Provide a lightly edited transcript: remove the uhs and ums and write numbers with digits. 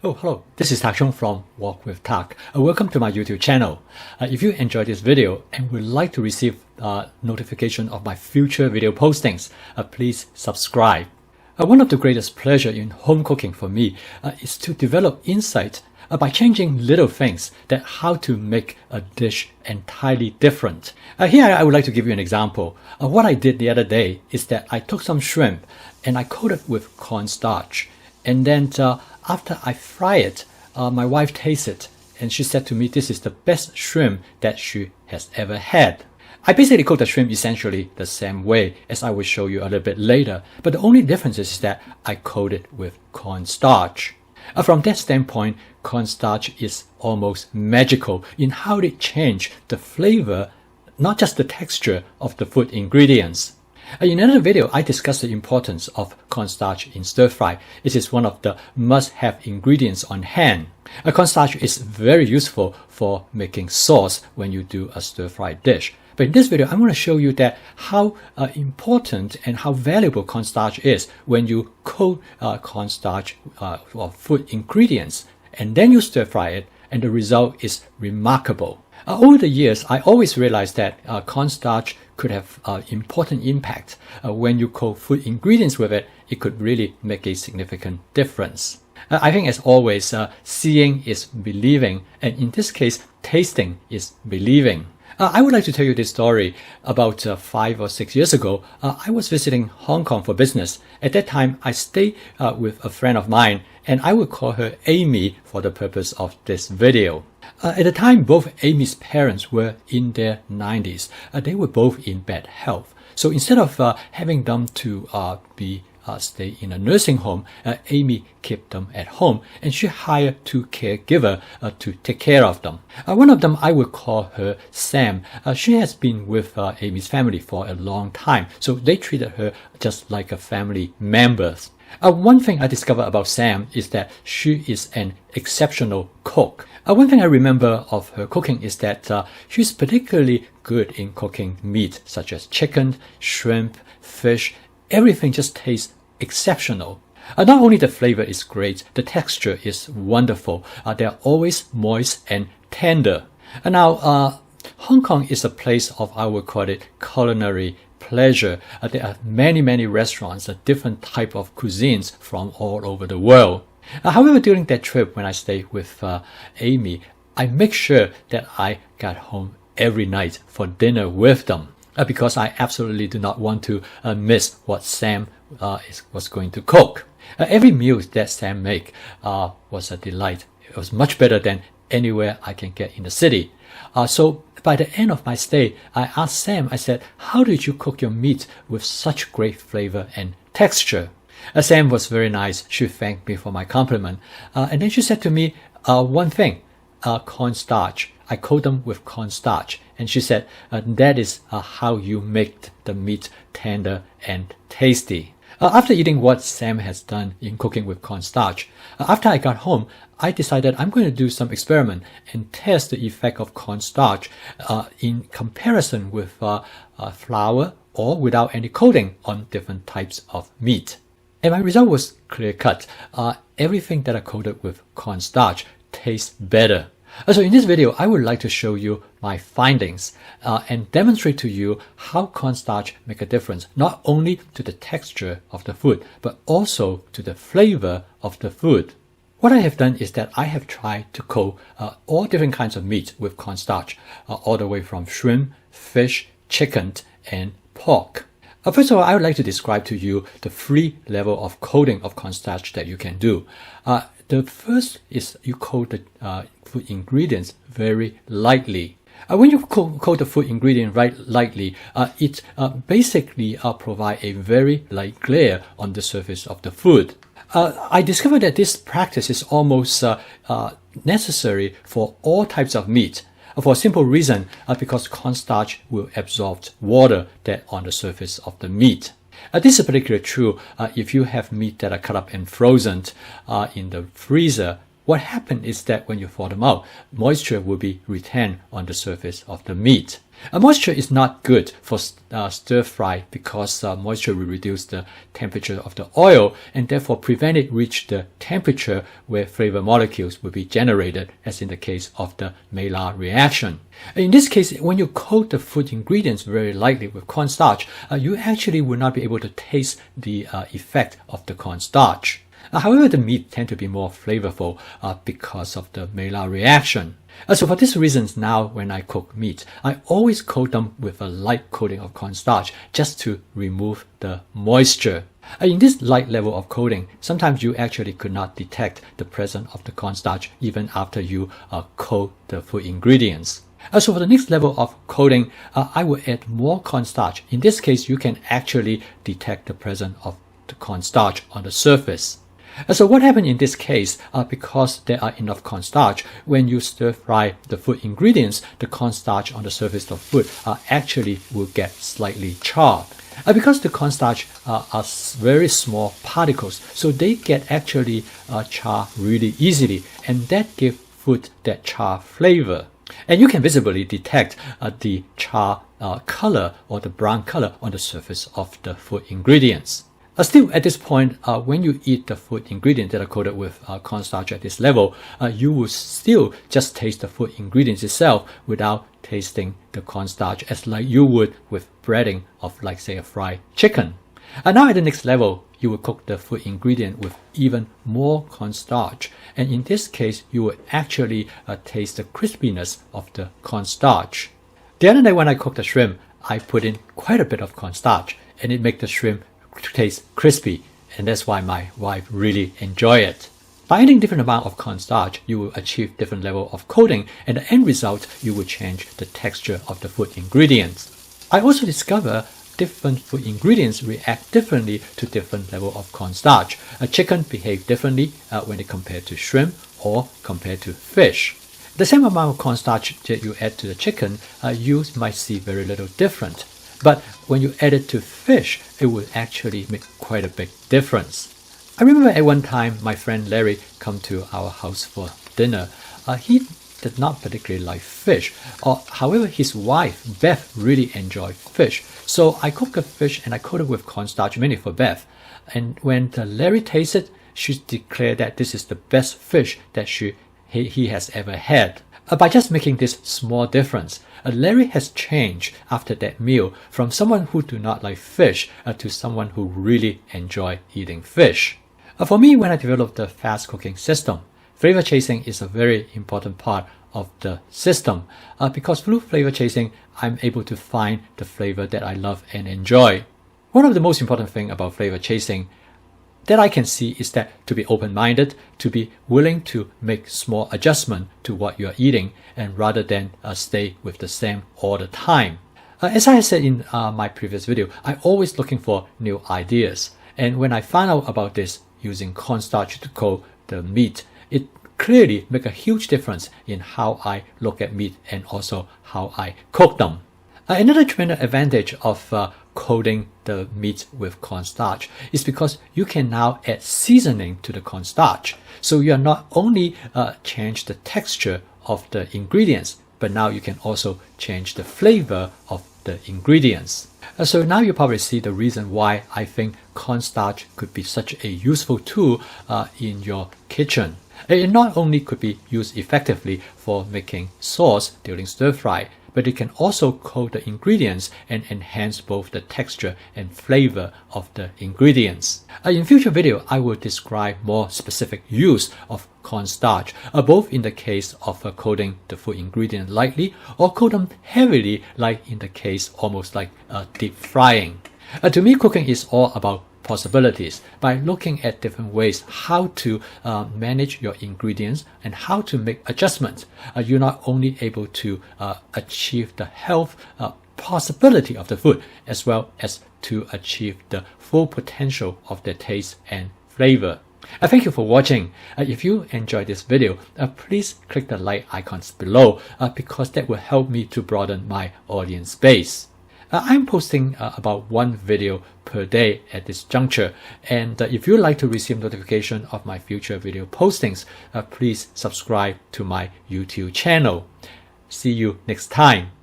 Oh, hello. This is Tak Chung from Walk with Tak. Welcome to my YouTube channel. If you enjoyed this video and would like to receive notification of my future video postings, please subscribe. One of the greatest pleasure in home cooking for me is to develop insight by changing little things that how to make a dish entirely different. Here I would like to give you an example. What I did the other day is that I took some shrimp and I coated with cornstarch. And then after I fry it, my wife tasted it and she said to me, this is the best shrimp that she has ever had. I basically cook the shrimp essentially the same way as I will show you a little bit later, but the only difference is that I coat it with cornstarch. From that standpoint, cornstarch is almost magical in how it changes the flavor, not just the texture of the food ingredients. In another video, I discussed the importance of cornstarch in stir fry. It is one of the must-have ingredients on hand. Cornstarch is very useful for making sauce when you do a stir fry dish. But in this video, I'm going to show you that how important and how valuable cornstarch is when you coat cornstarch or food ingredients and then you stir fry it, and the result is remarkable. Over the years, I always realized that cornstarch could have important impact. When you coat food ingredients with it, it could really make a significant difference. I think as always, seeing is believing, and in this case, tasting is believing. I would like to tell you this story. About 5 or 6 years ago, I was visiting Hong Kong for business. At that time, I stayed with a friend of mine, and I would call her Amy for the purpose of this video. At the time, both Amy's parents were in their 90s. They were both in bad health. So instead of having them to stay in a nursing home, Amy kept them at home and she hired 2 caregivers to take care of them. One of them, I would call her Sam. She has been with Amy's family for a long time, so they treated her just like a family member. One thing I discovered about Sam is that she is an exceptional cook. One thing I remember of her cooking is that she's particularly good in cooking meat such as chicken, shrimp, fish. Everything just tastes exceptional. Not only the flavor is great, the texture is wonderful. They are always moist and tender. Now, Hong Kong is a place of, I would call it, culinary pleasure. There are many restaurants, different type of cuisines from all over the world. However, during that trip when I stayed with Amy, I make sure that I got home every night for dinner with them. Because I absolutely do not want to miss what Sam was going to cook. Every meal that Sam make was a delight. It was much better than anywhere I can get in the city. So by the end of my stay, I asked Sam, I said, how did you cook your meat with such great flavor and texture? Sam was very nice. She thanked me for my compliment. And then she said to me one thing, cornstarch. I coat them with cornstarch. And she said, that is how you make the meat tender and tasty. After eating what Sam has done in cooking with cornstarch, after I got home, I decided I'm going to do some experiment and test the effect of cornstarch in comparison with flour or without any coating on different types of meat. And my result was clear-cut. Everything that I coated with cornstarch tastes better. So in this video, I would like to show you my findings and demonstrate to you how cornstarch make a difference, not only to the texture of the food, but also to the flavor of the food. What I have done is that I have tried to coat all different kinds of meat with cornstarch, all the way from shrimp, fish, chicken, and pork. First of all, I would like to describe to you the 3 levels of coating of cornstarch that you can do. The first is you coat the food ingredients very lightly. When you coat the food ingredient lightly, it basically provides a very light glare on the surface of the food. I discovered that this practice is almost necessary for all types of meat. For a simple reason, because cornstarch will absorb water that on the surface of the meat. This is particularly true if you have meat that are cut up and frozen in the freezer. what happens is that when you thaw them out, moisture will be retained on the surface of the meat. Moisture is not good for stir fry because moisture will reduce the temperature of the oil and therefore prevent it reach the temperature where flavor molecules will be generated, as in the case of the Maillard reaction. In this case, when you coat the food ingredients very lightly with cornstarch, you actually will not be able to taste the effect of the cornstarch. However, the meat tend to be more flavorful because of the Maillard reaction. So for these reasons, now when I cook meat, I always coat them with a light coating of cornstarch just to remove the moisture. In this light level of coating, sometimes you actually could not detect the presence of the cornstarch even after you coat the food ingredients. So for the next level of coating, I will add more cornstarch. In this case, you can actually detect the presence of the cornstarch on the surface. So what happened in this case, because there are enough cornstarch, when you stir fry the food ingredients, the cornstarch on the surface of food actually will get slightly charred. Because the cornstarch are very small particles, so they get actually char really easily, and that gives food that char flavor. And you can visibly detect the char color or the brown color on the surface of the food ingredients. Still, at this point, when you eat the food ingredients that are coated with cornstarch at this level, you will still just taste the food ingredients itself without tasting the cornstarch, as like you would with breading of, like, say, a fried chicken. Now at the next level, you will cook the food ingredient with even more cornstarch, and in this case, you will actually taste the crispiness of the cornstarch. The other day when I cooked the shrimp, I put in quite a bit of cornstarch, and it makes the shrimp taste crispy, and that's why my wife really enjoy it. By adding different amount of cornstarch, you will achieve different level of coating, and the end result, you will change the texture of the food ingredients. I also discover different food ingredients react differently to different level of cornstarch. A chicken behave differently when they compare to shrimp or compared to fish. The same amount of cornstarch that you add to the chicken, you might see very little different. But when you add it to fish, it will actually make quite a big difference. I remember at one time my friend Larry come to our house for dinner. He did not particularly like fish. However, his wife, Beth, really enjoyed fish. So I cooked the fish and I coated it with cornstarch, mainly for Beth. And when Larry tasted, she declared that this is the best fish that he has ever had. By just making this small difference, Larry has changed after that meal from someone who do not like fish to someone who really enjoy eating fish. For me, when I developed the fast cooking system, flavor chasing is a very important part of the system because through flavor chasing, I'm able to find the flavor that I love and enjoy. One of the most important things about flavor chasing that I can see is that to be open-minded, to be willing to make small adjustment to what you're eating, and rather than stay with the same all the time. As I said in my previous video, I'm always looking for new ideas. And when I found out about this using cornstarch to coat the meat, it clearly makes a huge difference in how I look at meat and also how I cook them. Another tremendous advantage of coating the meat with cornstarch is because you can now add seasoning to the cornstarch. So you are not only change the texture of the ingredients, but now you can also change the flavor of the ingredients. So now you probably see the reason why I think cornstarch could be such a useful tool in your kitchen. It not only could be used effectively for making sauce during stir fry, but it can also coat the ingredients and enhance both the texture and flavor of the ingredients. In future video, I will describe more specific use of cornstarch, both in the case of coating the food ingredient lightly or coat them heavily, like in the case almost like deep frying. To me, cooking is all about possibilities. By looking at different ways how to manage your ingredients and how to make adjustments, you're not only able to achieve the health possibility of the food, as well as to achieve the full potential of the taste and flavor. Thank you for watching. If you enjoyed this video, please click the like icons below because that will help me to broaden my audience base. I'm posting about one video per day at this juncture, and if you'd like to receive notification of my future video postings, please subscribe to my YouTube channel. See you next time.